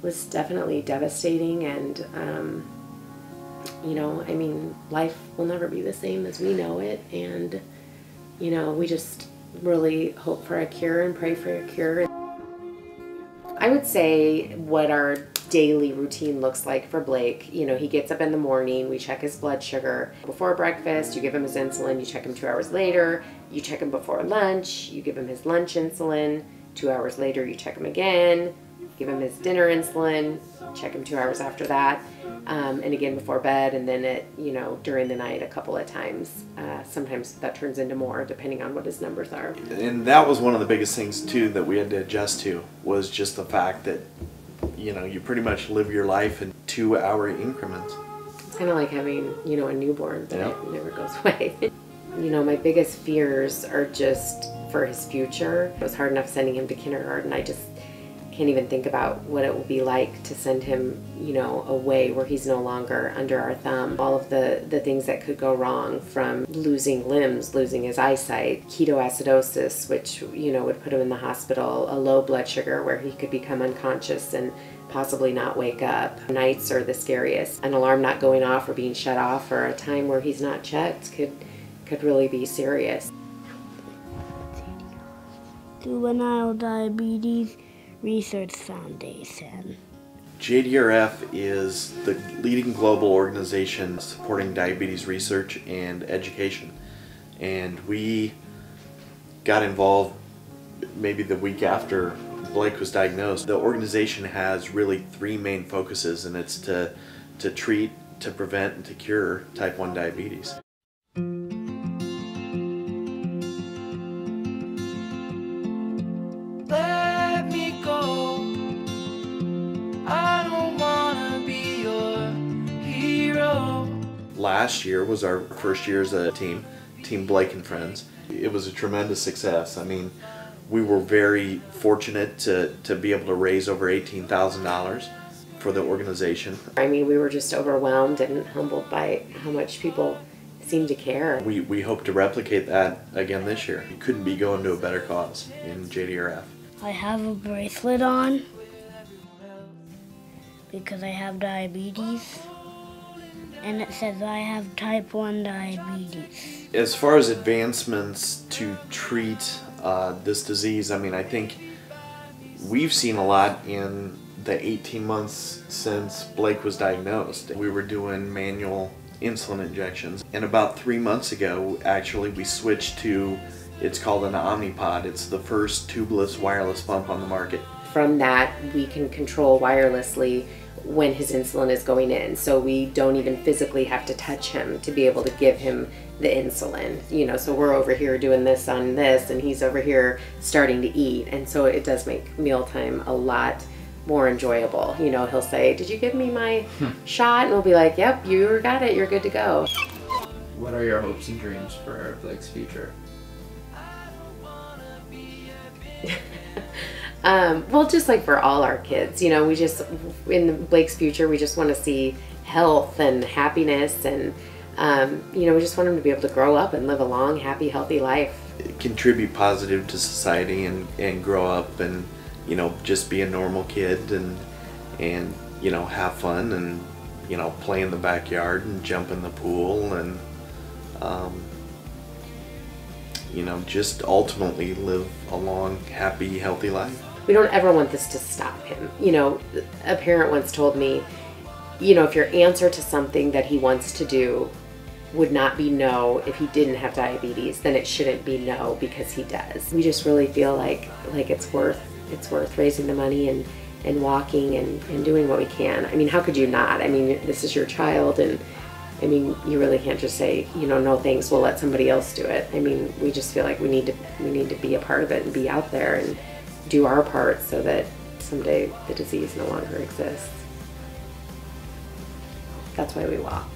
was definitely devastating, and you know, I mean, life will never be the same as we know it, and you know, we just really hope for a cure and pray for a cure. I would say what our daily routine looks like for Blake. You know, he gets up in the morning, we check his blood sugar. Before breakfast, you give him his insulin, you check him 2 hours later, you check him before lunch, you give him his lunch insulin, 2 hours later you check him again, give him his dinner insulin, check him 2 hours after that, and again before bed, and then you know, during the night a couple of times. Sometimes that turns into more depending on what his numbers are. And that was one of the biggest things too that we had to adjust to, was just the fact that, you know, you pretty much live your life in 2 hour increments. It's kind of like having, you know, a newborn, but Yep. it never goes away. You know, my biggest fears are just for his future. It was hard enough sending him to kindergarten. I just can't even think about what it will be like to send him, you know, away where he's no longer under our thumb. All of the things that could go wrong, from losing limbs, losing his eyesight, ketoacidosis, which, you know, would put him in the hospital, a low blood sugar where he could become unconscious and possibly not wake up. Nights are the scariest. An alarm not going off or being shut off, or a time where he's not checked could really be serious. Juvenile Diabetes Research Foundation. JDRF is the leading global organization supporting diabetes research and education. And we got involved maybe the week after Blake was diagnosed. The organization has really 3 main focuses, and it's to treat, to prevent, and to cure type 1 diabetes. Last year was our first year as a team, Team Blake and Friends. It was a tremendous success. I mean, we were very fortunate to be able to raise over $18,000 for the organization. I mean, we were just overwhelmed and humbled by how much people seem to care. We hope to replicate that again this year. You couldn't be going to a better cause in JDRF. I have a bracelet on because I have diabetes, and it says I have type 1 diabetes. As far as advancements to treat this disease, I mean, I think we've seen a lot in the 18 months since Blake was diagnosed. We were doing manual insulin injections, and about 3 months ago, actually, we switched to, it's called an Omnipod. It's the first tubeless wireless pump on the market. From that, we can control wirelessly when his insulin is going in, so we don't even physically have to touch him to be able to give him the insulin. You know, so we're over here doing this on this, and he's over here starting to eat, and so it does make mealtime a lot more enjoyable. You know, he'll say, "Did you give me my shot?" And we'll be like, "Yep, you got it, you're good to go." What are your hopes and dreams for Blake's future? Well, just like for all our kids, you know, we just, in Blake's future, we just want to see health and happiness, and you know, we just want him to be able to grow up and live a long, happy, healthy life. Contribute positive to society and grow up and, you know, just be a normal kid and you know, have fun and, you know, play in the backyard and jump in the pool and you know, just ultimately live a long, happy, healthy life. We don't ever want this to stop him. You know, a parent once told me, you know, if your answer to something that he wants to do would not be no if he didn't have diabetes, then it shouldn't be no because he does. We just really feel like it's worth raising the money and walking and doing what we can. I mean, how could you not? I mean, this is your child, and I mean, you really can't just say, you know, no thanks, we'll let somebody else do it. I mean, we just feel like we need to be a part of it and be out there and do our part so that someday the disease no longer exists. That's why we walk.